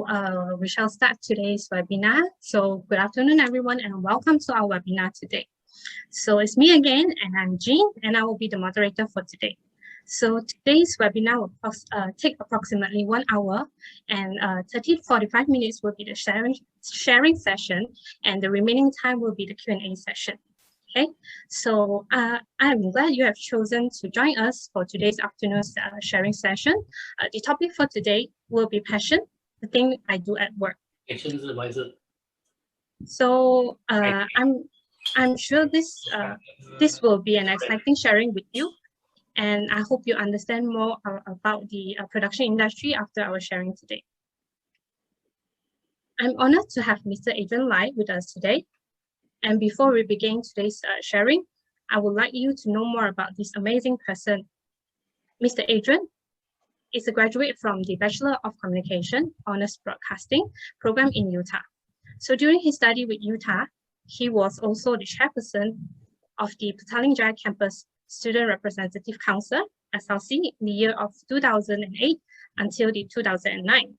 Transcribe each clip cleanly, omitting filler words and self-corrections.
We shall start today's webinar. So good afternoon, everyone, and welcome to our webinar today. So it's me again, and I'm Jean, and I will be the moderator for today. So today's webinar will take approximately 1 hour, and 30 to 45 minutes will be the sharing session, and the remaining time will be the Q&A session. Okay, so I'm glad you have chosen to join us for today's afternoon's sharing session. The topic for today will be passion, the thing I do at work. So I'm sure this will be an exciting sharing with you, and I hope you understand more about the production industry after our sharing today. I'm honored to have Mr. Adrian Lai with us today. And before we begin today's sharing, I would like you to know more about this amazing person. Mr. Adrian is a graduate from the Bachelor of Communication Honors Broadcasting program in Utah. So during his study with Utah, he was also the chairperson of the Petaling Jaya Campus Student Representative Council, SLC, in the year of 2008 until the 2009.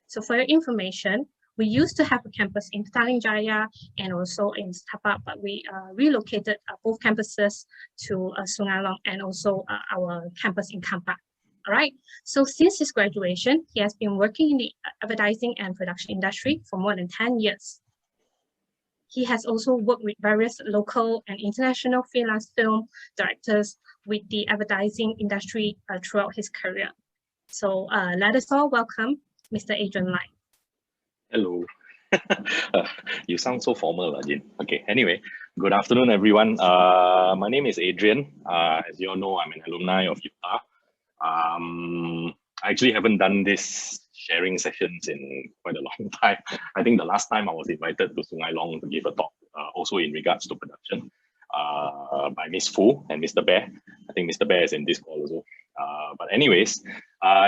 So for your information, we used to have a campus in Petaling Jaya and also in Setapak, but we relocated both campuses to Sungai Long and also our campus in Kampak. All right, so since his graduation, he has been working in the advertising and production industry for more than 10 years. He has also worked with various local and international freelance film directors with the advertising industry throughout his career. So let us all welcome Mr. Adrian Lai. Hello. You sound so formal, Jin. Okay, anyway, good afternoon, everyone. My name is Adrian. As you all know, I'm an alumni of Utah. I actually haven't done this sharing sessions in quite a long time. I think the last time I was invited to Sungai Long to give a talk, also in regards to production, by Miss Fu and Mr. Bear. I think Mr. Bear is in this call also. But anyways,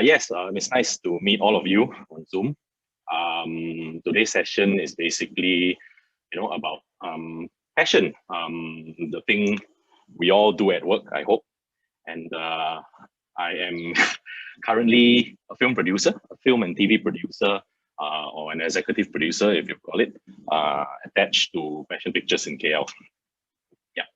yes, it's nice to meet all of you on Zoom. Today's session is basically, about passion, the thing we all do at work, I hope. And I am currently a film producer, a film and TV producer, or an executive producer, if you call it, attached to Passion Pictures in KL. Yeah.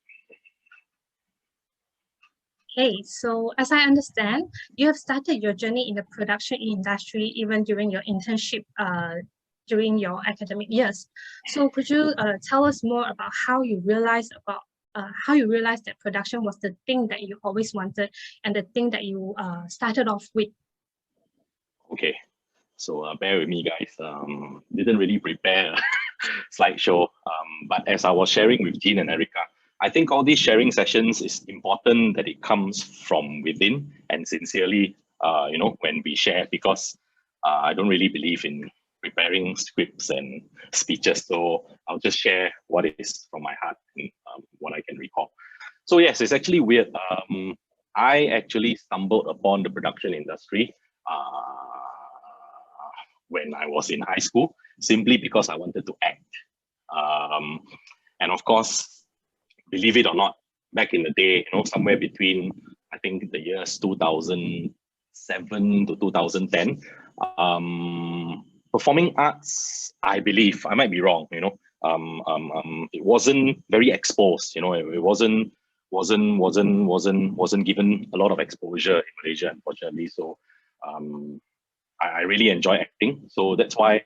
Okay, so as I understand, you have started your journey in the production industry even during your internship during your academic years. So could you tell us more about how you realized that production was the thing that you always wanted and the thing that you started off with? Okay, so bear with me, guys. Didn't really prepare a slideshow, but as I was sharing with Jean and Erica, I think all these sharing sessions is important that it comes from within and sincerely, when we share, because I don't really believe in preparing scripts and speeches. So I'll just share what is from my heart and what I can recall. So yes, it's actually weird. I actually stumbled upon the production industry when I was in high school, simply because I wanted to act. And of course, believe it or not, back in the day, somewhere between, I think, the years 2007 to 2010, performing arts, I believe, I might be wrong, it wasn't very exposed, it wasn't given a lot of exposure in Malaysia, unfortunately. So I really enjoy acting. So that's why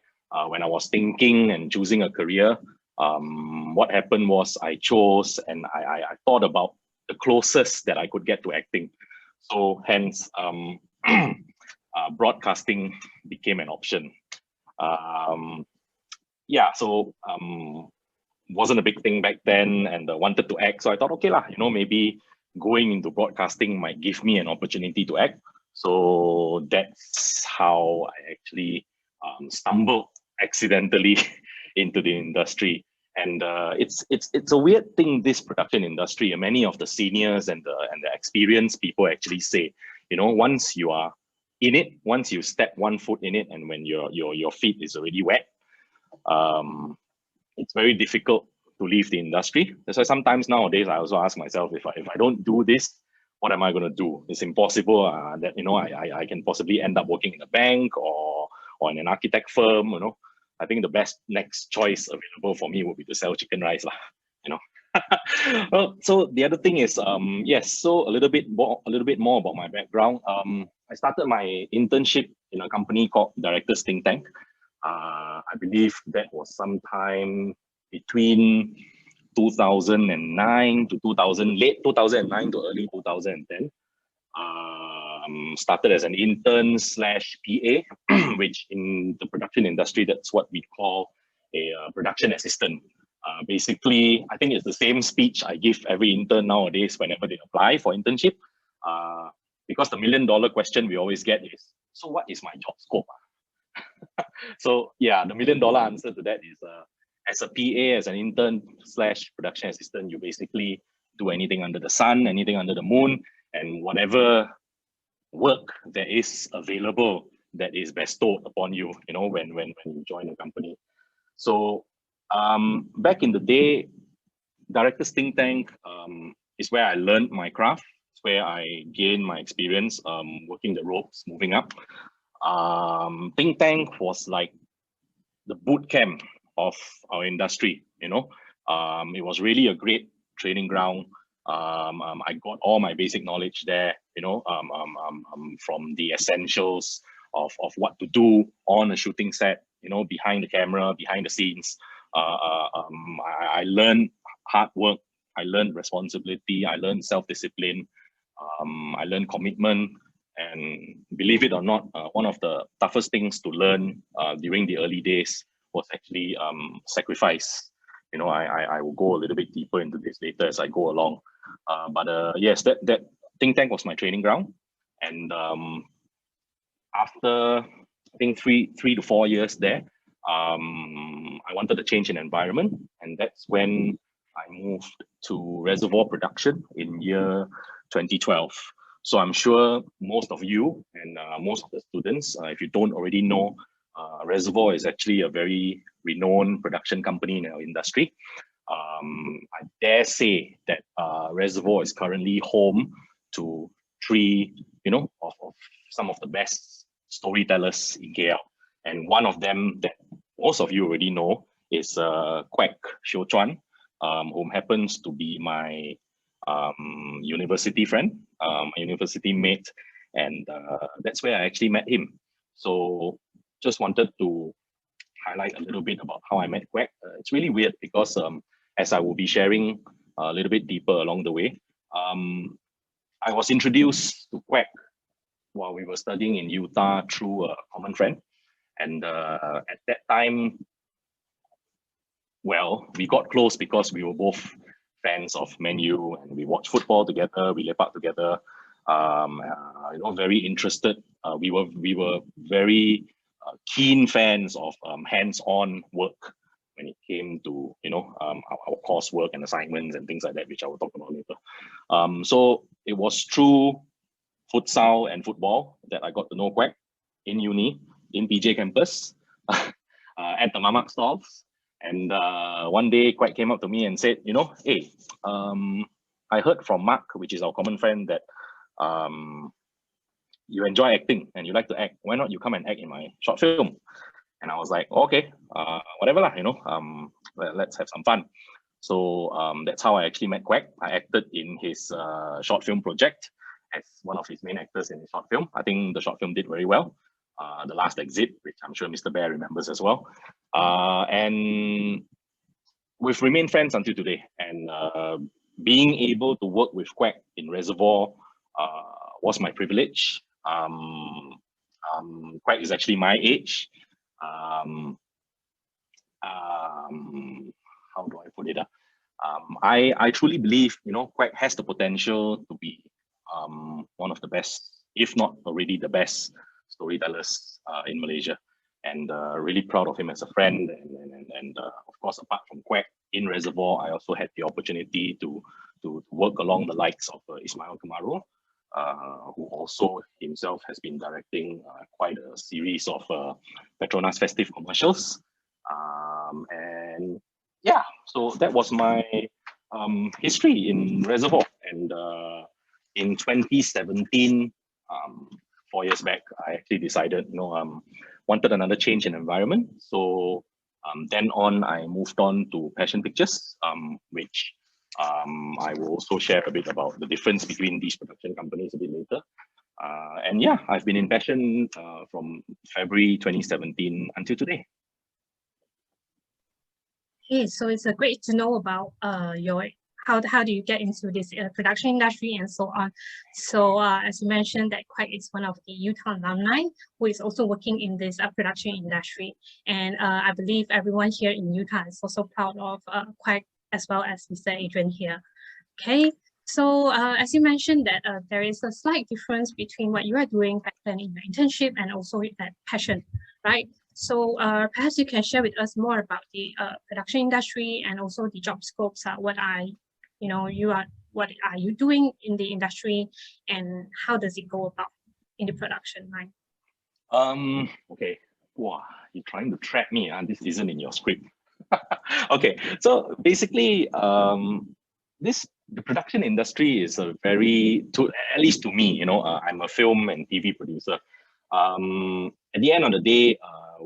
when I was thinking and choosing a career, what happened was I chose and I thought about the closest that I could get to acting. So hence, broadcasting became an option. Wasn't a big thing back then, and wanted to act. So I thought, okay lah, maybe going into broadcasting might give me an opportunity to act. So that's how I actually stumbled accidentally into the industry. And it's a weird thing, this production industry. And many of the seniors and the experienced people actually say, once you are in it, once you step one foot in it, and when your feet is already wet, it's very difficult to leave the industry. That's why sometimes nowadays I also ask myself, if I don't do this, what am I going to do? It's impossible that I can possibly end up working in a bank or or in an architect firm, you know, I think the best next choice available for me would be to sell chicken rice, lah, you know. Well, so the other thing is, yes, so a little bit more about my background. I started my internship in a company called Directors Think Tank. I believe that was sometime between 2009 to late 2009 to early 2010. Started as an intern slash PA, which in the production industry, that's what we call a production assistant. Basically, I think it's the same speech I give every intern nowadays whenever they apply for internship. Because the $1 million question we always get is, so what is my job scope? So yeah, the $1 million answer to that is, as a PA, as an intern slash production assistant, you basically do anything under the sun, anything under the moon, and whatever work that is available that is bestowed upon you, you know, when you join a company. So back in the day, Directors Think Tank is where I learned my craft. It's where I gained my experience working the ropes, moving up. Think Tank was like the boot camp of our industry, you know. It was really a great training ground. I got all my basic knowledge there, you know, from the essentials of what to do on a shooting set, you know, behind the camera, behind the scenes. I learned hard work, I learned responsibility, I learned self-discipline, I learned commitment, and believe it or not, one of the toughest things to learn during the early days was actually sacrifice. You know, I will go a little bit deeper into this later as I go along. But yes, that think tank was my training ground. And after I think three to 4 years there, I wanted a change in environment, and that's when I moved to Reservoir Production in year 2012. So I'm sure most of you and most of the students, if you don't already know, Reservoir is actually a very renowned production company in our industry. I dare say that Reservoir is currently home to three, you know, of some of the best storytellers in KL. And one of them that most of you already know is Quek Xiu Chuan, whom happens to be my university friend, my university mate, and that's where I actually met him. So just wanted to highlight a little bit about how I met Quek. It's really weird because as I will be sharing a little bit deeper along the way, I was introduced to Quek while we were studying in Utah through a common friend. And at that time, well, we got close because we were both fans of Man U, and we watched football together, we lepak together. You know, very interested. We were very keen fans of hands-on work when it came to, you know, our coursework and assignments and things like that, which I will talk about later. So it was through futsal and football that I got to know Quek in uni, in PJ campus, at the Mamak stalls. And one day Quek came up to me and said, you know, hey, I heard from Mark, which is our common friend, that you enjoy acting and you like to act. Why not you come and act in my short film? And I was like, okay, whatever lah, you know, let's have some fun. So that's how I actually met Quek. I acted in his short film project as one of his main actors in his short film. I think the short film did very well. The Last Exit, which I'm sure Mr. Bear remembers as well. And we've remained friends until today. And being able to work with Quek in Reservoir was my privilege. Quek is actually my age. How do I put it up? I truly believe, you know, Quek has the potential to be one of the best, if not already the best storytellers in Malaysia, and really proud of him as a friend. And of course, apart from Quek in Reservoir, I also had the opportunity to work along the likes of Ismail Kamaru, who also himself has been directing quite a series of Petronas festive commercials. And yeah, so that was my history in Reservoir. And in 2017, 4 years back, I actually decided, you know, wanted another change in environment. So then on, I moved on to Passion Pictures, which I will also share a bit about the difference between these production companies a bit later. And yeah, I've been in Passion from February 2017 until today. Okay, so it's great to know about your how do you get into this production industry and so on. So as you mentioned, that Quack is one of the Utah alumni who is also working in this production industry. And I believe everyone here in Utah is also proud of Quack as well as Mr. Adrian here. Okay, so as you mentioned that there is a slight difference between what you are doing back then in your internship and also that Passion, right? So perhaps you can share with us more about the production industry and also the job scopes. What are you doing in the industry, and how does it go about in the production line? Okay. Wow, you're trying to trap me. This isn't in your script. Okay, so basically, the production industry is a very, at least to me, I'm a film and TV producer. At the end of the day,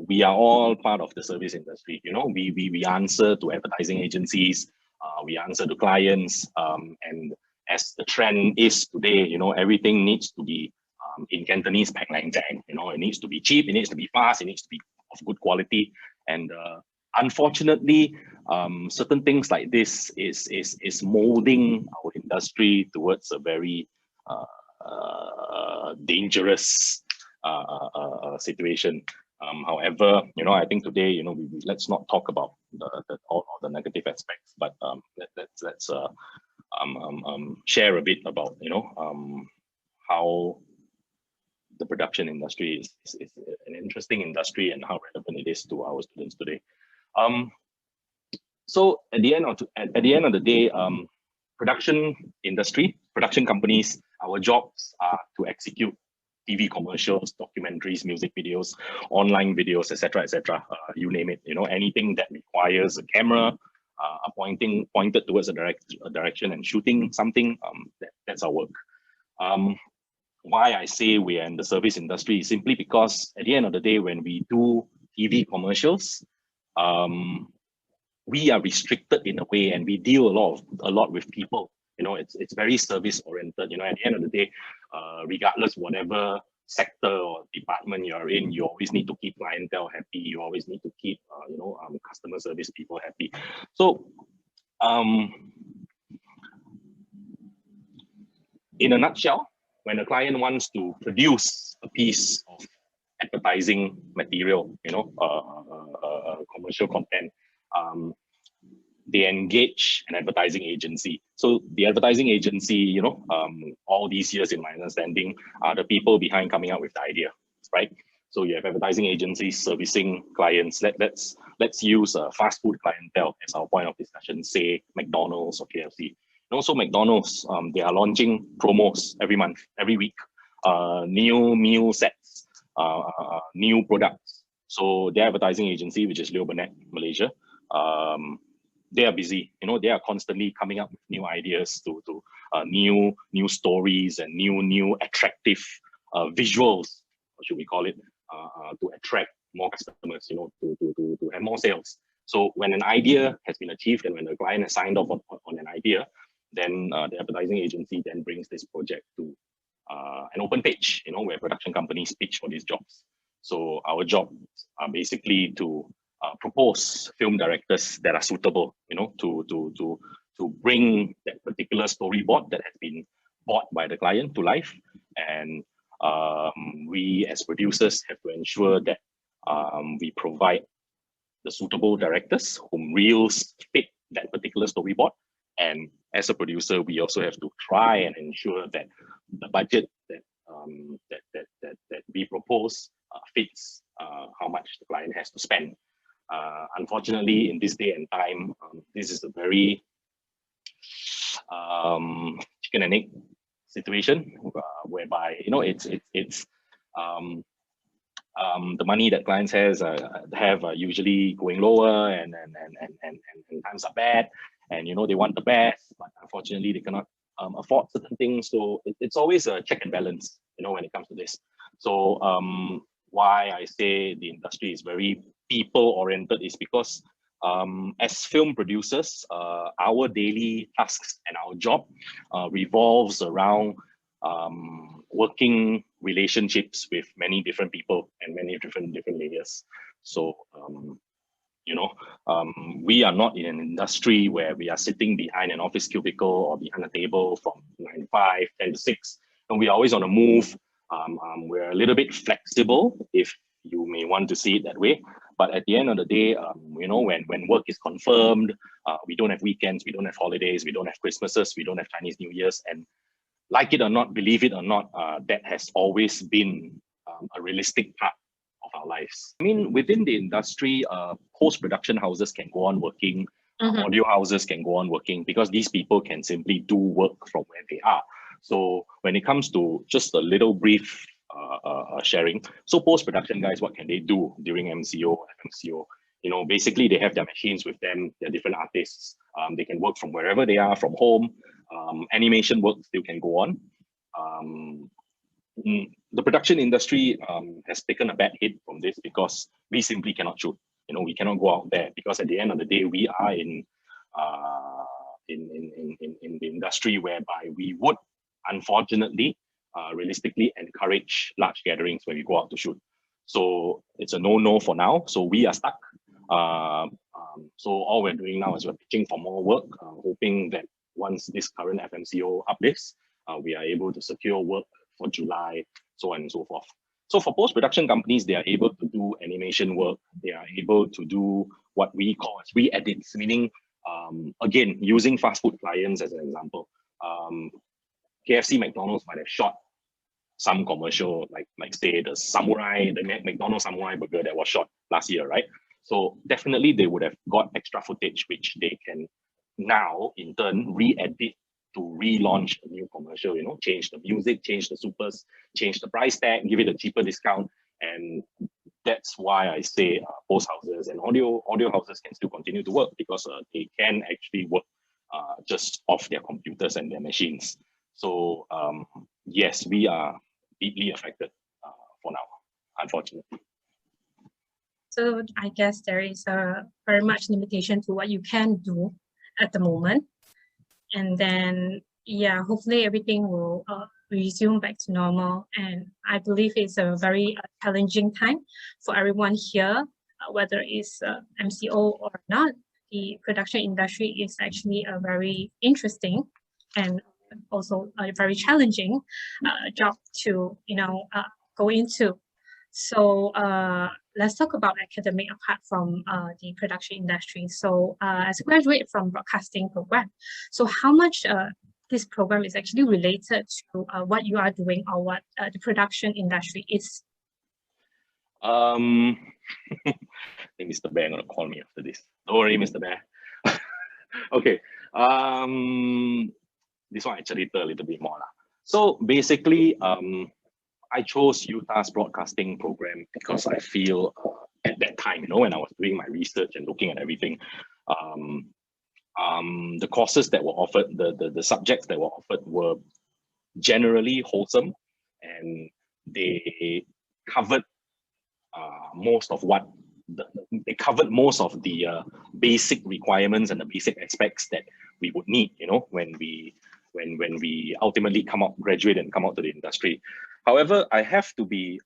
we are all part of the service industry. We answer to advertising agencies, we answer to clients, and as the trend is today, everything needs to be in Cantonese, pack lang jang. It needs to be cheap, it needs to be fast, it needs to be of good quality, and unfortunately, certain things like this is molding our industry towards a very dangerous situation. However, I think today, let's not talk about all the negative aspects, but let's share a bit about how the production industry is an interesting industry and how relevant it is to our students today. So at the end of the day, production industry, production companies, our jobs are to execute TV commercials, documentaries, music videos, online videos, etc., you name it. Anything that requires a camera pointed towards a direction and shooting something. That's our work. Why I say we are in the service industry is simply because at the end of the day, when we do TV commercials, we are restricted in a way, and we deal a lot with people. It's very service oriented. At the end of the day, regardless whatever sector or department you are in, you always need to keep clientele happy. You always need to keep customer service people happy. So in a nutshell, when a client wants to produce a piece of advertising material, commercial content, they engage an advertising agency. So the advertising agency, all these years, in my understanding, are the people behind coming up with the idea, right? So you have advertising agencies servicing clients. Let's use a fast food clientele as our point of discussion, say McDonald's or KFC. And also McDonald's, they are launching promos every month, every week, new meal sets, new products. So their advertising agency, which is Leo Burnett, Malaysia, they are busy. They are constantly coming up with new ideas to new stories and new attractive visuals, what should we call it, to attract more customers, to have more sales. So when an idea has been achieved and when the client has signed off on an idea, then the advertising agency then brings this project to an open page, where production companies pitch for these jobs. So our jobs are basically to propose film directors that are suitable, to bring that particular storyboard that has been bought by the client to life. And we as producers have to ensure that we provide the suitable directors whom reels fit that particular storyboard. And as a producer, we also have to try and ensure that the budget that we propose fits how much the client has to spend. Unfortunately, in this day and time, this is a very chicken and egg situation, whereby it's the money that clients have are usually going lower, and times are bad, and they want the best, but unfortunately they cannot afford certain things. So it's always a check and balance, when it comes to this. So why I say the industry is very people-oriented is because as film producers, our daily tasks and our job revolves around working relationships with many different people and many different layers. So we are not in an industry where we are sitting behind an office cubicle or behind a table from 9 to 5, 10 to 6, and we're always on the move. We're a little bit flexible, if you may want to see it that way. But at the end of the day, when work is confirmed, we don't have weekends, we don't have holidays, we don't have Christmases, we don't have Chinese New Years. And like it or not, believe it or not, that has always been a realistic part of our lives. I mean, within the industry, post-production houses can go on working, audio houses can go on working, because these people can simply do work from where they are. So when it comes to just a little brief sharing, so post-production guys, what can they do during MCO, FMCO? Basically they have their machines with them, they're different artists. They can work from wherever they are, from home. Animation work still can go on. The production industry has taken a bad hit from this because we simply cannot shoot. We cannot go out there, because at the end of the day, we are in the industry whereby we would, unfortunately, realistically encourage large gatherings when we go out to shoot. So it's a no-no for now. So we are stuck. So all we're doing now is we're pitching for more work, hoping that once this current FMCO uplifts, we are able to secure work for July, so on and so forth. So for post-production companies, they are able to do animation work. They are able to do what we call as re-edits, meaning, again, using fast food clients as an example. KFC, McDonald's might have shot some commercial, like say the McDonald's Samurai burger that was shot last year, right? So definitely they would have got extra footage, which they can now in turn re-edit to relaunch a new commercial, change the music, change the supers, change the price tag, give it a cheaper discount. And that's why I say post houses and audio houses can still continue to work, because they can actually work just off their computers and their machines. So yes, we are deeply affected for now, unfortunately. So I guess there is a very much limitation to what you can do at the moment. And then, yeah, hopefully everything will resume back to normal. And I believe it's a very challenging time for everyone here, whether it's MCO or not. The production industry is actually a very interesting and also a very challenging job to go into. So let's talk about academic apart from the production industry. So as a graduate from broadcasting program, so how much this program is actually related to what you are doing or what the production industry is? I think Mr. Bear gonna call me after this. Don't worry, Mr. Bear. Okay. This one actually tell a little bit more. So basically, I chose Utah's broadcasting program because I feel at that time, when I was doing my research and looking at everything, the courses that were offered, the subjects that were offered were generally wholesome, and they covered most of the basic requirements and the basic aspects that we would need, when we ultimately graduate and come out to the industry. However, I have to be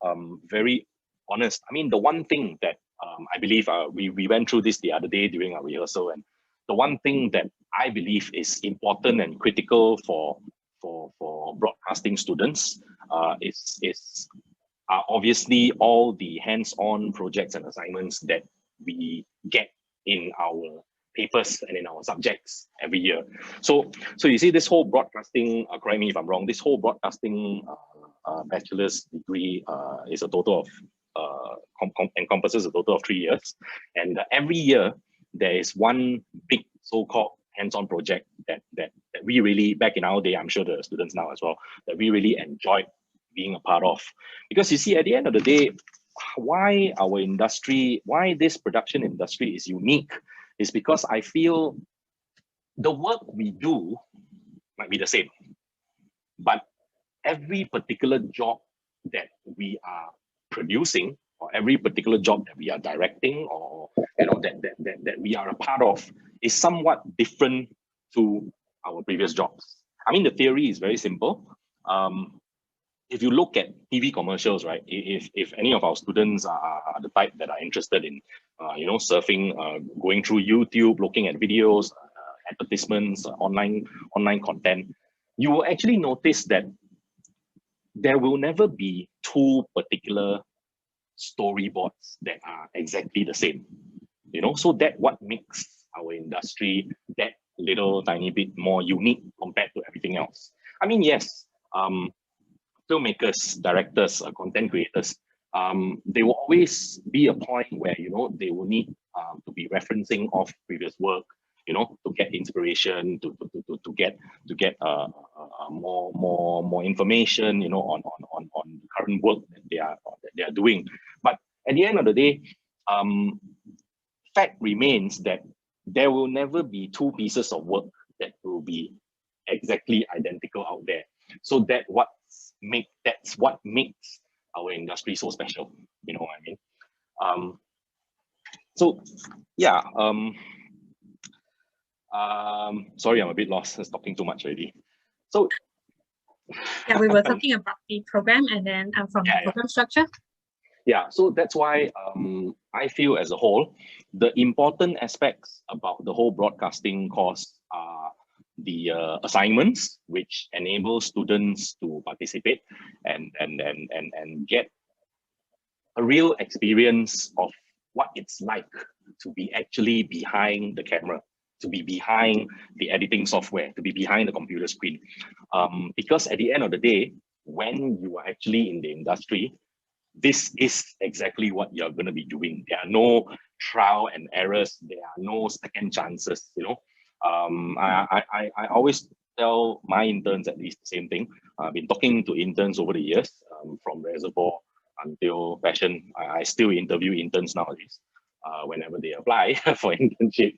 very honest. I mean, the one thing that I believe we went through this the other day during our rehearsal, and the one thing that I believe is important and critical for broadcasting students is obviously all the hands-on projects and assignments that we get in our papers and in our subjects every year. So you see, this whole broadcasting, correct me if I'm wrong, this whole broadcasting bachelor's degree is a total of encompasses a total of 3 years, and every year there is one big so-called hands-on project that we really, back in our day, I'm sure the students now as well, that we really enjoyed being a part of. Because you see, at the end of the day, why our industry, why this production industry is unique is because I feel the work we do might be the same, but every particular job that we are producing, or every particular job that we are directing, or that we are a part of, is somewhat different to our previous jobs. I mean, the theory is very simple. If you look at TV commercials, right? If any of our students are the type that are interested in, surfing, going through YouTube, looking at videos, advertisements, online content, you will actually notice that there will never be two particular storyboards that are exactly the same. So that what makes our industry that little tiny bit more unique compared to everything else. I mean, yes, filmmakers, directors, content creators, there will always be a point where they will need to be referencing of previous work, to get inspiration, to get more information, on the current work that they are doing. But at the end of the day, fact remains that there will never be two pieces of work that will be exactly identical out there. So that's what makes our industry so special. You know what I mean? So yeah. Sorry, I'm a bit lost. I was talking too much already. So yeah, we were talking about the program, and then from the program structure. Yeah, so that's why I feel as a whole, the important aspects about the whole broadcasting course are the assignments, which enable students to participate and get a real experience of what it's like to be actually behind the camera, to be behind the editing software, to be behind the computer screen. Because at the end of the day, when you are actually in the industry, this is exactly what you're going to be doing. There are no trial and errors. There are no second chances. I always tell my interns at least the same thing. I've been talking to interns over the years, from Reservoir until Fashion. I still interview interns nowadays whenever they apply for internship.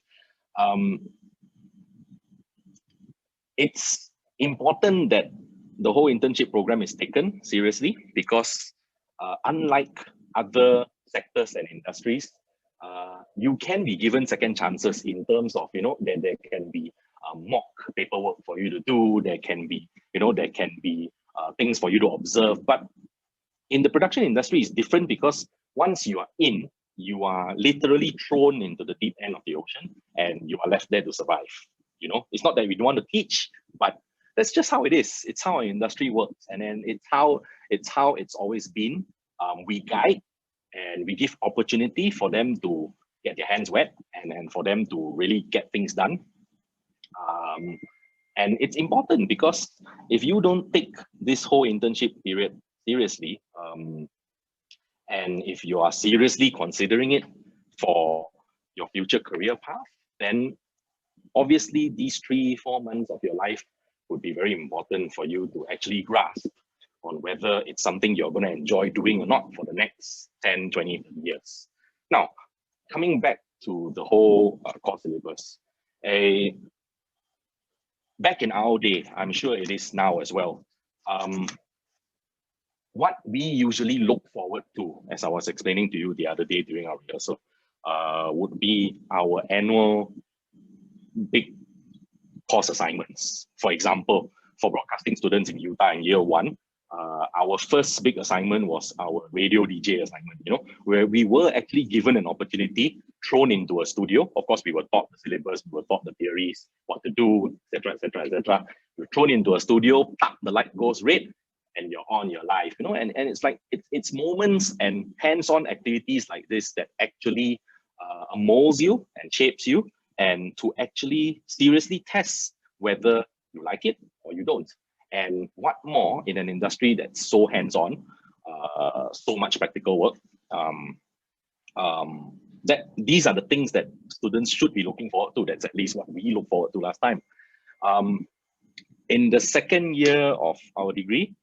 It's important that the whole internship program is taken seriously, because unlike other sectors and industries, you can be given second chances in terms of, that there can be mock paperwork for you to do. There can be, things for you to observe. But in the production industry, it's different, because once you are in, you are literally thrown into the deep end of the ocean, and you are left there to survive. It's not that we don't want to teach, but that's just how it is. It's how our industry works, and then it's how it's always been. We guide and we give opportunity for them to get their hands wet, and then for them to really get things done. And it's important, because if you don't take this whole internship period seriously, and if you are seriously considering it for your future career path, then obviously these 3-4 months of your life would be very important for you to actually grasp on whether it's something you're going to enjoy doing or not for the next 10, 20, 30 years. Now, coming back to the whole course syllabus, back in our day, I'm sure it is now as well, what we usually look forward to, as I was explaining to you the other day during our rehearsal, would be our annual big course assignments. For example, for broadcasting students in Utah in year 1, our first big assignment was our radio DJ assignment, where we were actually given an opportunity, thrown into a studio. Of course, we were taught the syllabus, we were taught the theories, what to do, etc., etc., etc. We're thrown into a studio, the light goes red, and you're on your live, and it's like, it's moments and hands-on activities like this that actually molds you and shapes you, and to actually seriously test whether you like it or you don't. And what more in an industry that's so hands-on, so much practical work, that these are the things that students should be looking forward to. That's at least what we look forward to last time. In the second year of our degree,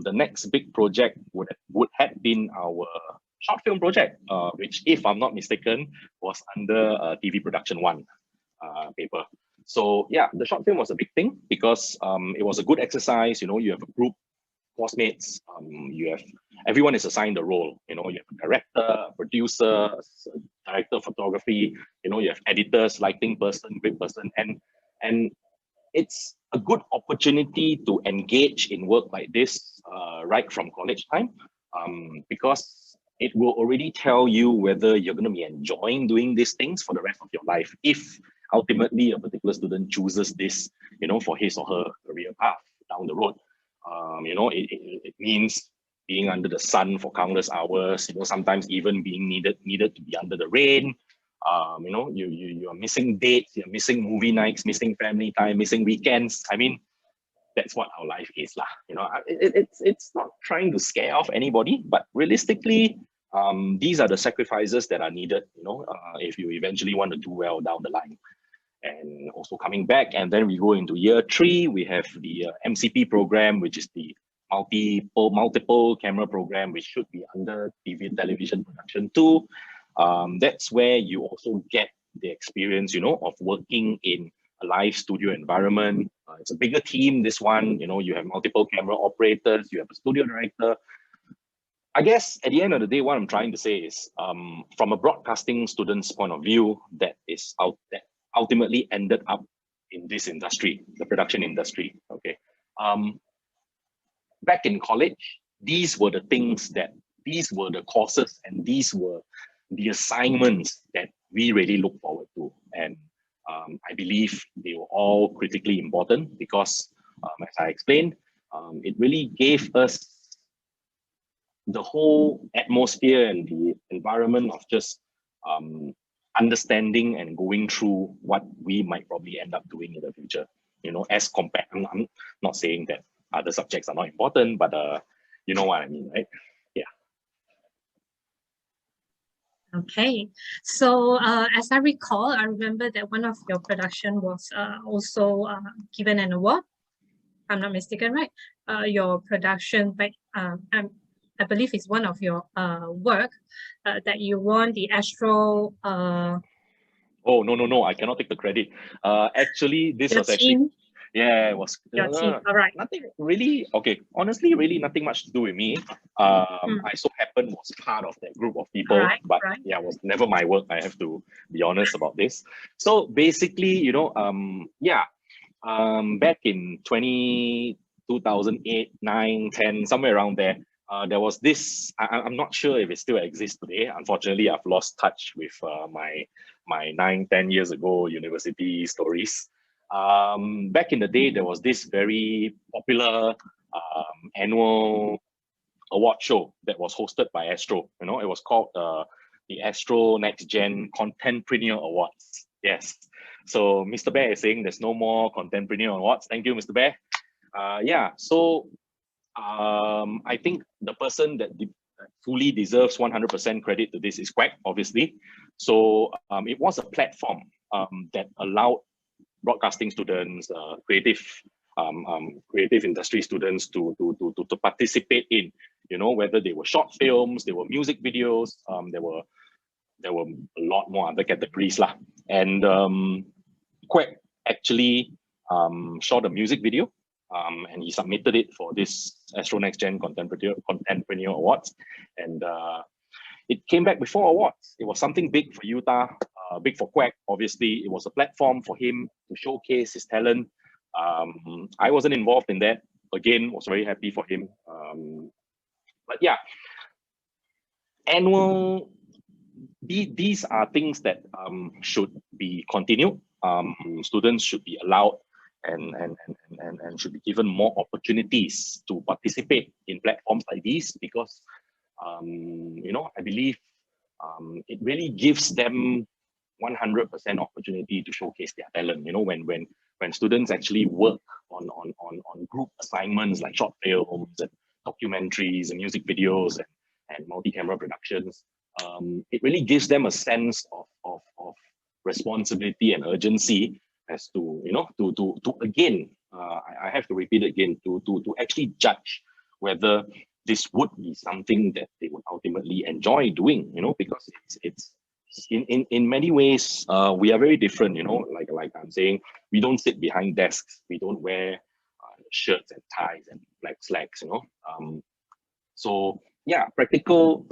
the next big project would have been our short film project, which, if I'm not mistaken, was under TV Production 1 paper. So yeah, the short film was a big thing, because it was a good exercise. You have a group course everyone is assigned a role. You have a director, a producer, a director of photography. You have editors, lighting person, grid person, and it's a good opportunity to engage in work like this right from college time, because it will already tell you whether you're going to be enjoying doing these things for the rest of your life, if ultimately a particular student chooses this, for his or her career path down the road. It means being under the sun for countless hours, sometimes even being needed to be under the rain. You are missing dates, you're missing movie nights, missing family time, missing weekends. I mean, that's what our life is lah. It's not trying to scare off anybody, but realistically, these are the sacrifices that are needed, if you eventually want to do well down the line. And also coming back, and then we go into year 3, we have the MCP program, which is the multiple camera program, which should be under television production too. That's where you also get the experience, of working in a live studio environment. It's a bigger team, this one. You have multiple camera operators, you have a studio director. I guess at the end of the day, what I'm trying to say is, from a broadcasting student's point of view, that ultimately ended up in this industry, the production industry. Okay. Back in college, these were the courses, and these were the assignments that we really look forward to. And I believe they were all critically important because, as I explained, it really gave us the whole atmosphere and the environment of just understanding and going through what we might probably end up doing in the future. As compared, I'm not saying that other subjects are not important, but you know what I mean, right? Yeah. Okay, so as I recall, I remember that one of your production was also given an award, if I'm not mistaken, right? Your production, I believe it's one of your work that you won the Astro. Oh, no, I cannot take the credit. Actually, this was actually, yeah, it was your team. All right. nothing really, okay, honestly, really nothing much to do with me. I so happened was part of that group of people, but yeah, it was never my work. I have to be honest about this. So basically, back in 2008, 9, 10, somewhere around there, there was this, I'm not sure if it still exists today. Unfortunately, I've lost touch with my 9, 10 years ago university stories. Back in the day, there was this very popular annual award show that was hosted by Astro. It was called the Astro Next Gen Contentpreneur Awards. Yes. So Mr. Bear is saying there's no more Contentpreneur Awards. Thank you, Mr. Bear. So I think the person that fully deserves 100% credit to this is Quack, obviously. So it was a platform that allowed broadcasting students, creative industry students to participate in, whether they were short films, they were music videos, there were a lot more other categories lah. And Quack actually shot a music video, and he submitted it for this Astro Next Gen Contentpreneur Awards, and it came back with 4 awards. It was something big for Utah, big for Quack. Obviously, it was a platform for him to showcase his talent. I wasn't involved in that. Again, was very happy for him. But yeah, these are things that should be continued. Students should be allowed and should be given more opportunities to participate in platforms like these, because I believe it really gives them 100% opportunity to showcase their talent. When students actually work on group assignments like short films and documentaries and music videos and multi-camera productions, it really gives them a sense of responsibility and urgency as to again, I have to repeat it again, to actually judge whether this would be something that they would ultimately enjoy doing, because it's in many ways, we are very different, like I'm saying, we don't sit behind desks, we don't wear shirts and ties and black slacks, so yeah, practical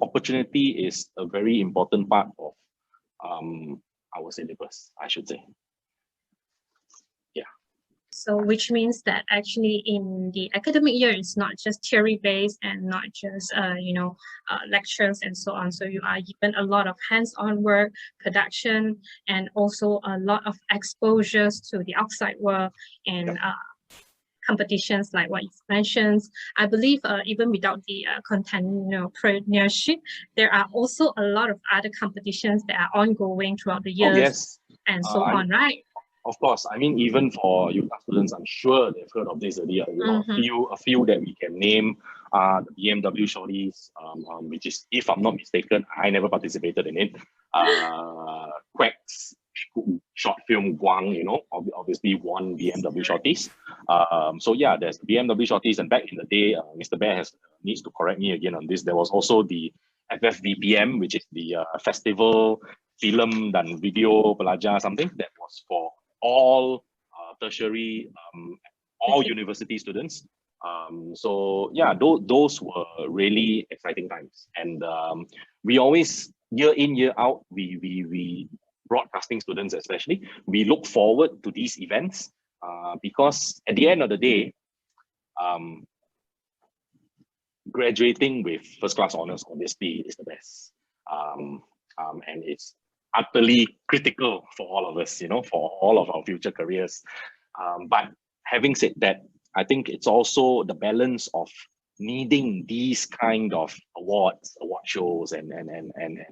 opportunity is a very important part of our syllabus, I should say. Yeah. So which means that actually in the academic year, it's not just theory based and not just, lectures and so on. So you are given a lot of hands-on work, production, and also a lot of exposures to the outside world and competitions like what you mentioned. I believe even without the entrepreneurship, there are also a lot of other competitions that are ongoing throughout the years. Oh, yes. And so on, right? Of course, I mean, even for Utah students, I'm sure they've heard of this earlier. A few that we can name are the BMW Shorties, which is, if I'm not mistaken, I never participated in it. Quack's short film Guang, obviously won BMW Shorties. So yeah, there's BMW Shorties, and back in the day, Mr. Bear needs to correct me again on this. There was also the FFVPM, which is the Festival Film dan Video Pelajar, something that was for all tertiary, all university students. So yeah, those were really exciting times. And we always, year in, year out, we broadcasting students especially, we look forward to these events because at the end of the day, graduating with first class honors obviously is the best. And it's utterly critical for all of us, for all of our future careers. But having said that, I think it's also the balance of needing these kind of award shows and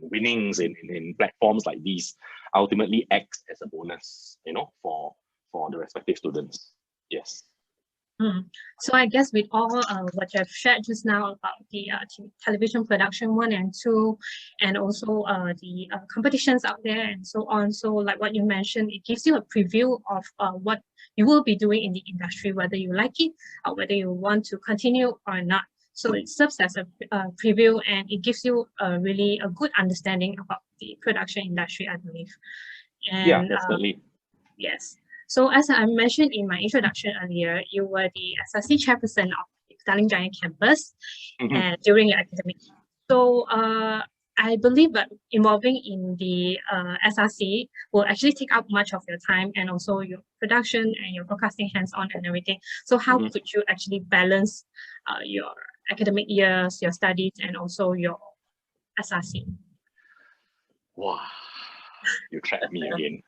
winnings in platforms like these ultimately acts as a bonus, for the respective students. Yes. So I guess with all what you have shared just now about the television production 1 and 2, and also the competitions out there and so on. So like what you mentioned, it gives you a preview of what you will be doing in the industry, whether you like it or whether you want to continue or not. So it serves as a preview, and it gives you really a good understanding about the production industry, I believe. And, yeah, definitely. Yes. So as I mentioned in my introduction earlier, you were the SRC chairperson of the Darling Giant campus during your academic. So I believe that involving in the SRC will actually take up much of your time, and also your production and your broadcasting hands-on and everything. So how could you actually balance your academic years, your studies, and also your SRC? Wow, you trapped me again.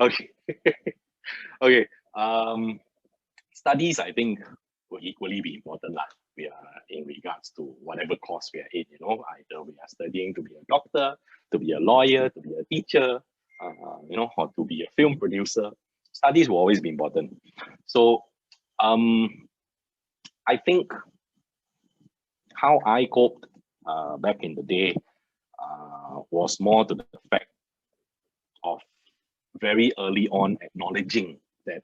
Okay. Okay. Studies, I think, will equally be important. We are in regards to whatever course we are in, either we are studying to be a doctor, to be a lawyer, to be a teacher, or to be a film producer. Studies will always be important. So I think how I coped back in the day was more to the fact of very early on acknowledging that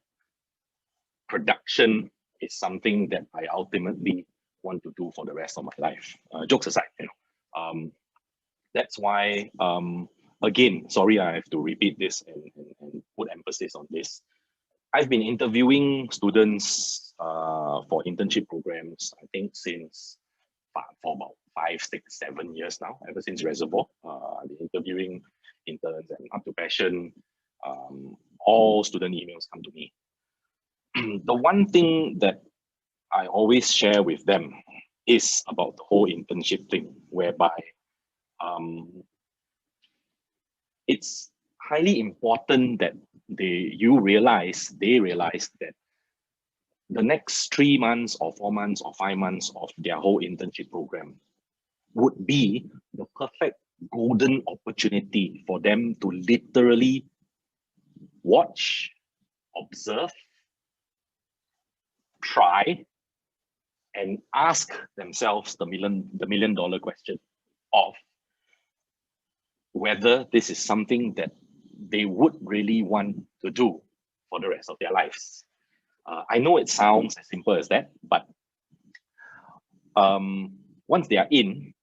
production is something that I ultimately want to do for the rest of my life. Jokes aside, that's why, again, sorry, I have to repeat this and put emphasis on this. I've been interviewing students for internship programs, I think for about 5, 6, 7 years now, ever since Reservoir. I've been interviewing interns, and up to Passion, all student emails come to me. The one thing that I always share with them is about the whole internship thing, whereby it's highly important that they realize that the next 3 months or 4 months or 5 months of their whole internship program would be the perfect golden opportunity for them to literally watch, observe, try, and ask themselves the million dollar question of whether this is something that they would really want to do for the rest of their lives. I know it sounds as simple as that, but once they are in,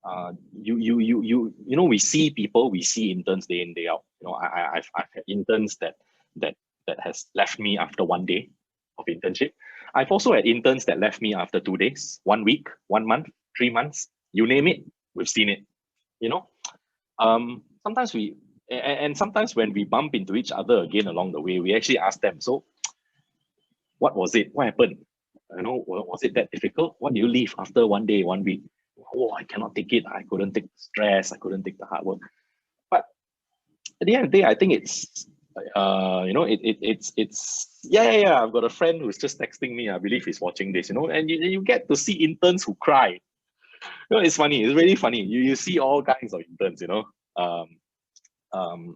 we see people, we see interns day in, day out. I've had interns that has left me after 1 day. of internship. I've also had interns that left me after 2 days, 1 week, 1 month, 3 months, you name it, we've seen it. You know, sometimes and sometimes when we bump into each other again along the way, we actually ask them, so what was it? What happened? You know, was it that difficult? What do you leave after 1 day, 1 week? Oh, I cannot take it. I couldn't take the stress. I couldn't take the hard work. But at the end of the day, I think it's, you know, yeah. I've got a friend who's just texting me. I believe he's watching this, you know, and you get to see interns who cry. You know, it's funny. It's really funny. You see all kinds of interns, you know.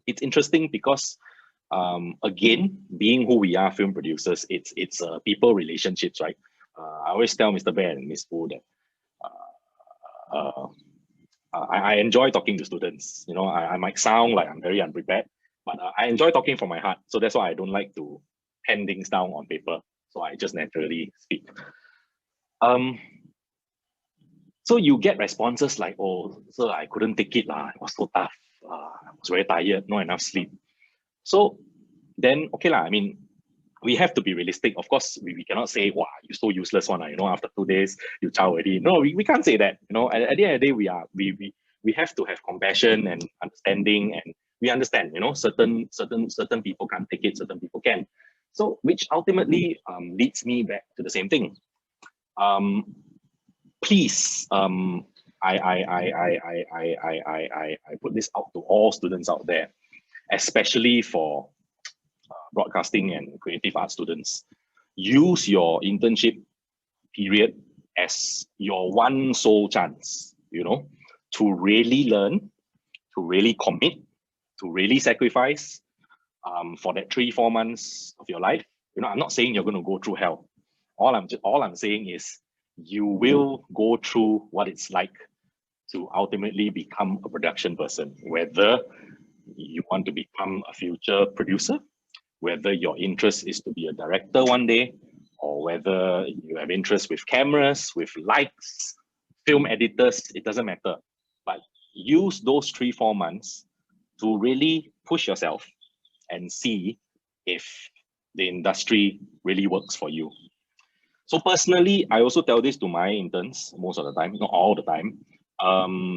It's interesting because, again, being who we are, film producers, it's people relationships, right? I always tell Mr. Bear and Miss Wu that I enjoy talking to students. You know, I might sound like I'm very unprepared, but I enjoy talking from my heart. So that's why I don't like to pen things down on paper. So I just naturally speak. So you get responses like, oh, sir, I couldn't take it. It was so tough. I was very tired, not enough sleep. So then, okay, I mean, we have to be realistic. Of course, we cannot say, wow, you're so useless one. You know, after 2 days, you chow already. No, we can't say that. You know, at the end of the day, we have to have compassion and understanding, and we understand, you know, certain people can't take it, certain people can. So, which ultimately leads me back to the same thing. Please, I put this out to all students out there, especially for broadcasting and creative arts students. Use your internship period as your one sole chance, you know, to really learn, to really commit, to really sacrifice for that 3-4 months of your life. You know, I'm not saying you're going to go through hell. All I'm saying is you will go through what it's like to ultimately become a production person, whether you want to become a future producer, whether your interest is to be a director one day, or whether you have interest with cameras, with lights, film editors, it doesn't matter. But use those 3-4 months to really push yourself and see if the industry really works for you. So personally, I also tell this to my interns most of the time, not all the time.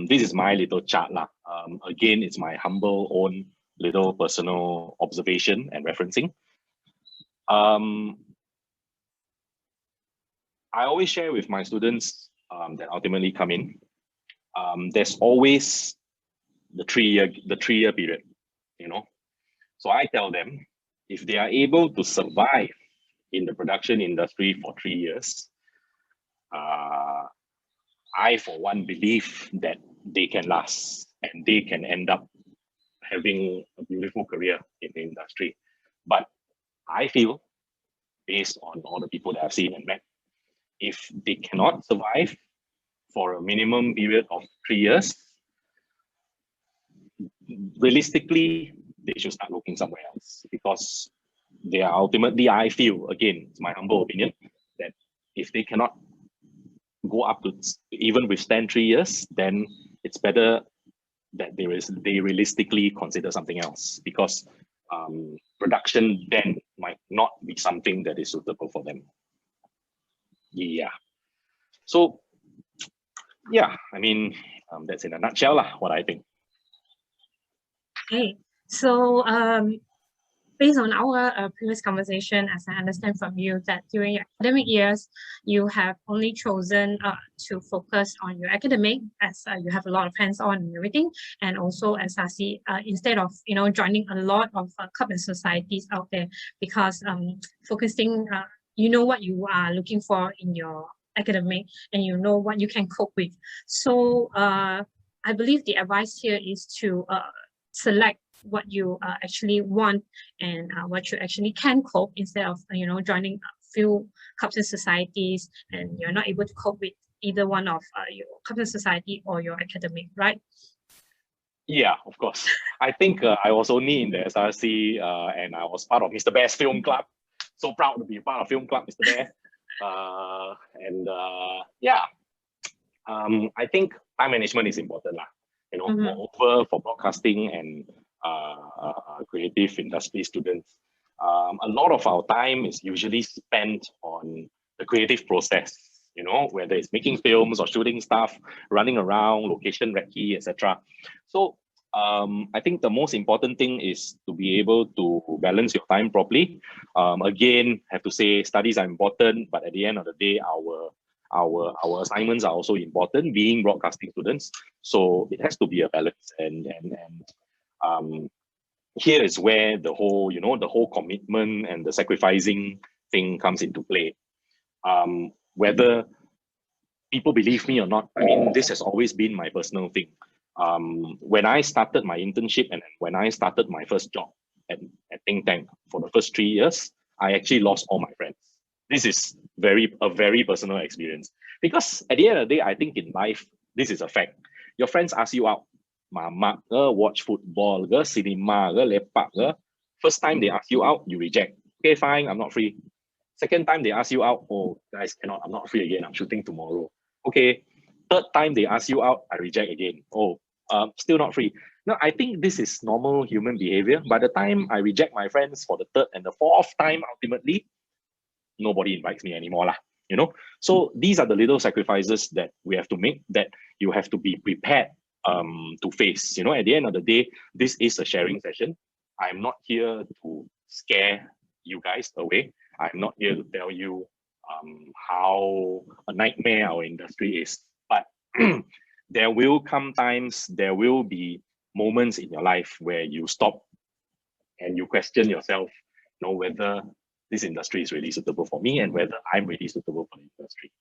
This is my little chart. Again, it's my humble own little personal observation and referencing. I always share with my students that ultimately come in. There's always the 3-year period, you know. So I tell them, if they are able to survive in the production industry for 3 years, I, for one, believe that they can last and they can end up having a beautiful career in the industry. But I feel, based on all the people that I've seen and met, if they cannot survive for a minimum period of 3 years, realistically, they should start looking somewhere else, because they are ultimately, I feel, again, it's my humble opinion, that if they cannot go up to even withstand 3 years, then it's better that they realistically consider something else, because production then might not be something that is suitable for them. Yeah. So, yeah, I mean, that's in a nutshell what I think. Okay, so based on our previous conversation, as I understand from you, that during your academic years, you have only chosen to focus on your academic, as you have a lot of hands-on and everything, and also, as I see, instead of joining a lot of clubs and societies out there, because focusing, you know what you are looking for in your academic, and you know what you can cope with. So I believe the advice here is to select what you actually want and what you actually can cope, instead of joining a few clubs and societies and you're not able to cope with either one of your clubs and society or your academic, right? Yeah, of course. I think I was only in the SRC and I was part of Mr. Bear's film club. So proud to be a part of film club, Mr. Bear. Yeah, I think time management is important, moreover for broadcasting and creative industry students. A lot of our time is usually spent on the creative process, you know, whether it's making films or shooting stuff, running around, location recce, etc. So I think the most important thing is to be able to balance your time properly. Again, have to say studies are important, but at the end of the day, our assignments are also important, being broadcasting students. So it has to be a balance, and here is where the whole, you know, the whole commitment and the sacrificing thing comes into play. Whether people believe me or not, I mean, this has always been my personal thing. When I started my internship and when I started my first job at Think Tank for the first 3 years, I actually lost all my friends. This is a very personal experience, because at the end of the day, I think in life, this is a fact. Your friends ask you out, mamak ke, watch football ke, cinema ke, lepak ke. First time they ask you out, you reject. Okay, fine, I'm not free. Second time they ask you out, oh guys, cannot, I'm not free again, I'm shooting tomorrow. Okay. Third time they ask you out, I reject again. Oh, still not free. Now, I think this is normal human behavior. By the time I reject my friends for the third and the fourth time, ultimately, nobody invites me anymore, lah. You know, so these are the little sacrifices that we have to make, that you have to be prepared to face. You know, at the end of the day, this is a sharing session. I'm not here to scare you guys away. I'm not here to tell you how a nightmare our industry is. But there will come times, there will be moments in your life where you stop and you question yourself, you know, whether this industry is really suitable for me and whether I'm really suitable for the industry.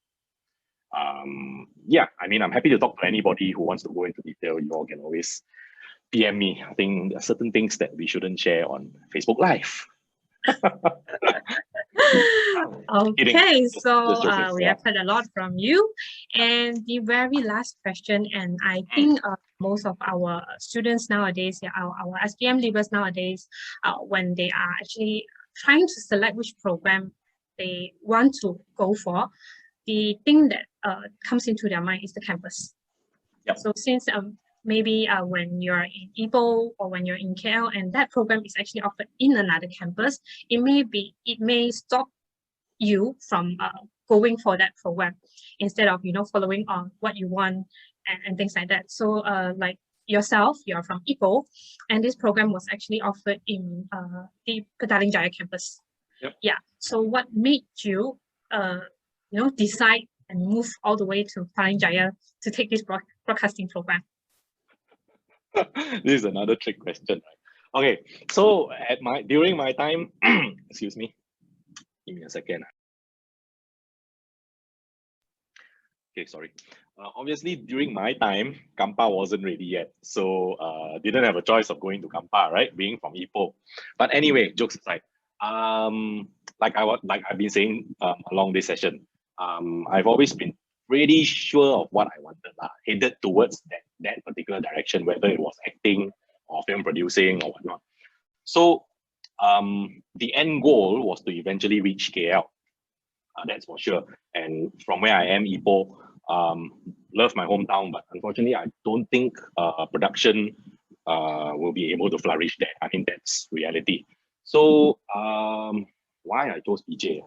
Yeah, I mean, I'm happy to talk to anybody who wants to go into detail. You all can always PM me. I think there are certain things that we shouldn't share on Facebook Live. Okay, so joking, we yeah. have heard a lot from you. And the very last question, and I think most of our students nowadays, our SPM leavers nowadays, when they are actually trying to select which program they want to go for, the thing that comes into their mind is the campus. Yep. So since maybe when you're in Ipoh or when you're in KL and that program is actually offered in another campus, it may stop you from going for that program instead of, you know, following on what you want and things like that. So like yourself, you're from Ipoh, and this program was actually offered in the Petaling Jaya campus. Yep. Yeah. So what made you you know, decide and move all the way to Petaling Jaya to take this broadcasting program? This is another trick question, right? Okay, so during my time, excuse me, give me a second. Okay, sorry. Obviously, during my time, Kampa wasn't ready yet, so didn't have a choice of going to Kampa, right? Being from Ipoh. But anyway, jokes aside, like I've been saying along this session, I've always been pretty sure of what I wanted, headed towards that particular direction, whether it was acting or film producing or whatnot. So the end goal was to eventually reach KL. That's for sure. And from where I am, Ipoh, love my hometown, but unfortunately, I don't think production will be able to flourish there. I mean, that's reality. So why I chose PJ?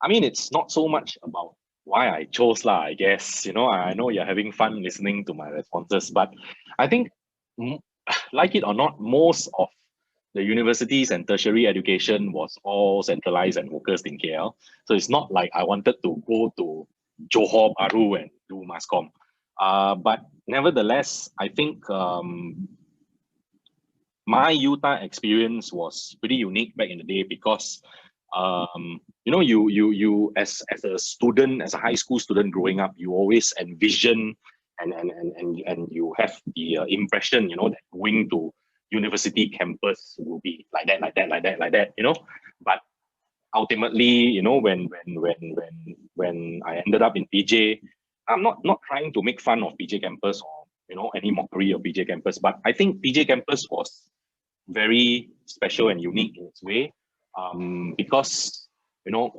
I mean, it's not so much about why I chose lah, I guess. You know, I know you're having fun listening to my responses, but I think, like it or not, most of the universities and tertiary education was all centralized and focused in KL. So it's not like I wanted to go to Johor Bahru and do mass comm. But nevertheless, I think my Utah experience was pretty unique back in the day because you know, you as a student, as a high school student growing up, you always envision and you have the impression, you know, that going to university campus will be like that, you know. But ultimately, you know, when I ended up in PJ, I'm not trying to make fun of PJ campus or, you know, any mockery of PJ campus, but I think PJ campus was very special and unique in its way, because, you know,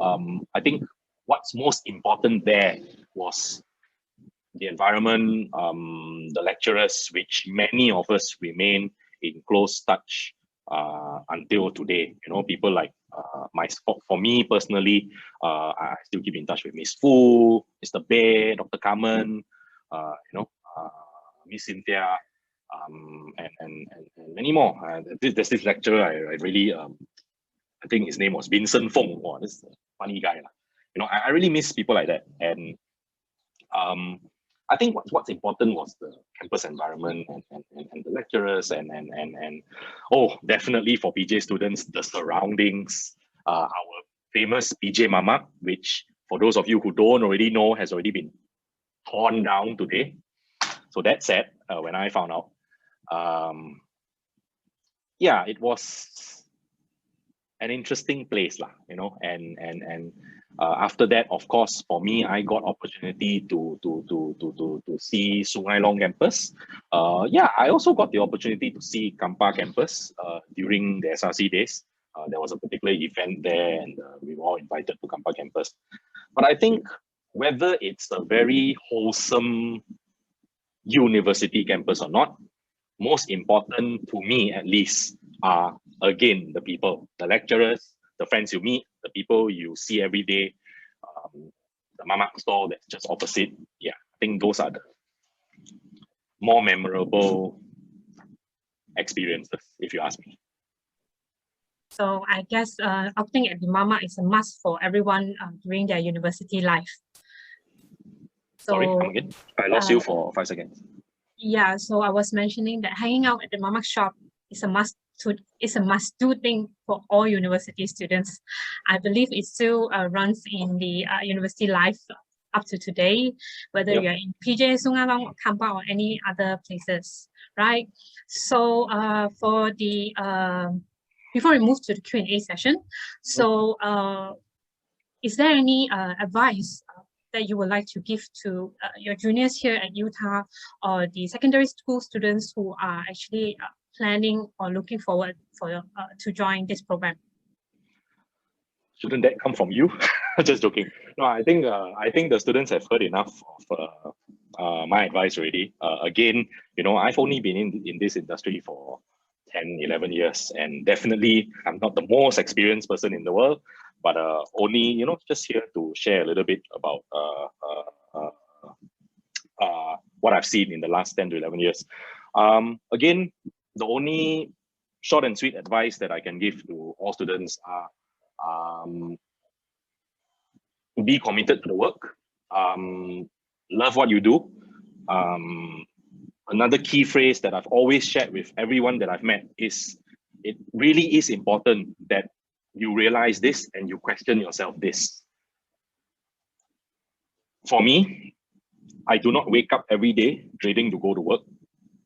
I think what's most important there was the environment, the lecturers, which many of us remain in close touch until today. You know, people like for me personally, I still keep in touch with Miss Fu, Mr. Bear, Dr. Carmen, Miss Cynthia, and many more. There's this lecturer I really I think his name was Vincent Fong. Oh, this is a funny guy. You know, I really miss people like that. And I think what's important was the campus environment and the lecturers and oh, definitely for PJ students, the surroundings, our famous PJ Mamak, which for those of you who don't already know, has already been torn down today. So that said, when I found out, yeah, it was an interesting place, you know, and after that, of course, for me, I got opportunity to see Sungai Long campus. Yeah, I also got the opportunity to see Kampa campus during the SRC days. There was a particular event there, and we were all invited to Kampa campus. But I think whether it's a very wholesome university campus or not, most important to me at least are, again, the people, the lecturers, the friends you meet, the people you see every day, the mamak store that's just opposite. Yeah, I think those are the more memorable experiences, if you ask me. So I guess outing at the mama is a must for everyone during their university life. So, sorry, come again. I lost you for 5 seconds. Yeah, so I was mentioning that hanging out at the mama shop is a must-do thing for all university students. I believe it still runs in the university life up to today, whether you're in PJ, Sungai Long, or Kampa, or any other places, right? So for the before we move to the Q&A session, so is there any advice that you would like to give to your juniors here at Utah, or the secondary school students who are actually planning or looking forward for to join this program? Shouldn't that come from you? Just joking. No, I think the students have heard enough of my advice already. Again, you know, I've only been in this industry for 10, 11 years, and definitely I'm not the most experienced person in the world, but only, you know, just here to share a little bit about what I've seen in the last 10 to 11 years. Again, the only short and sweet advice that I can give to all students are be committed to the work, love what you do. Another key phrase that I've always shared with everyone that I've met is, it really is important that you realize this and you question yourself this. For me, I do not wake up every day dreading to go to work.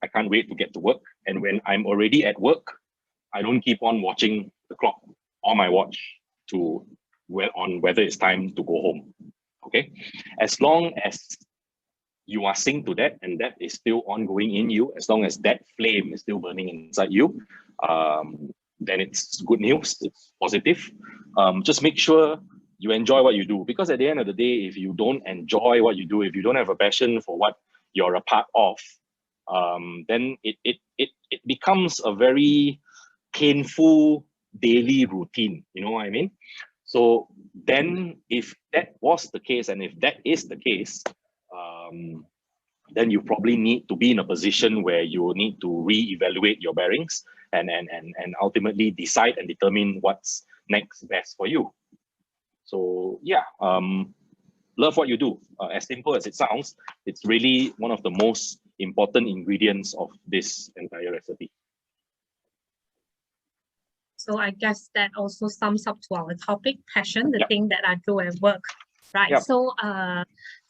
I can't wait to get to work. And when I'm already at work, I don't keep on watching the clock or my watch on whether it's time to go home. Okay, as long as you are synced to that and that is still ongoing in you, as long as that flame is still burning inside you, then it's good news, it's positive. Just make sure you enjoy what you do, because at the end of the day, if you don't enjoy what you do, if you don't have a passion for what you're a part of, then it becomes a very painful daily routine, you know what I mean? So then if that was the case, and if that is the case, then you probably need to be in a position where you need to re-evaluate your bearings and ultimately decide and determine what's next best for you. So yeah, love what you do. As simple as it sounds, it's really one of the most important ingredients of this entire recipe. So I guess that also sums up to our topic, passion, the thing that I do at work, right? So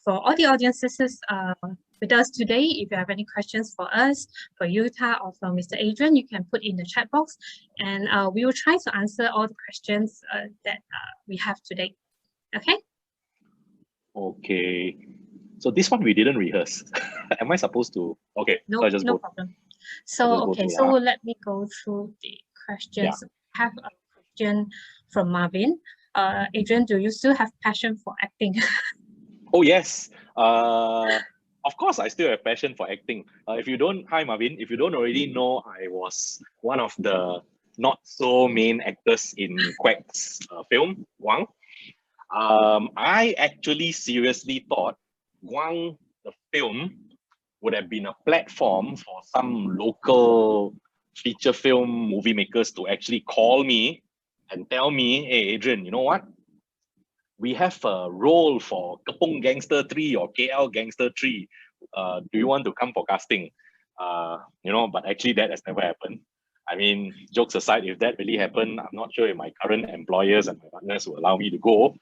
for all the audiences with us today, if you have any questions for us, for Utah or for Mr. Adrian, you can put in the chat box, and we will try to answer all the questions that we have today. Okay? Okay. So this one we didn't rehearse. Am I supposed to? Okay. No, so no problem. So okay, so let me go through the questions. I have a question from Marvin. Adrian, do you still have passion for acting? Oh yes. Of course, I still have passion for acting. Hi Marvin. If you don't already know, I was one of the not so main actors in Quack's film, Guang. I actually seriously thought Guang, the film, would have been a platform for some local feature film movie makers to actually call me and tell me, hey, Adrian, you know what? We have a role for Kepung Gangster 3 or KL Gangster 3. Do you want to come for casting? But actually that has never happened. I mean, jokes aside, if that really happened, I'm not sure if my current employers and my partners will allow me to go.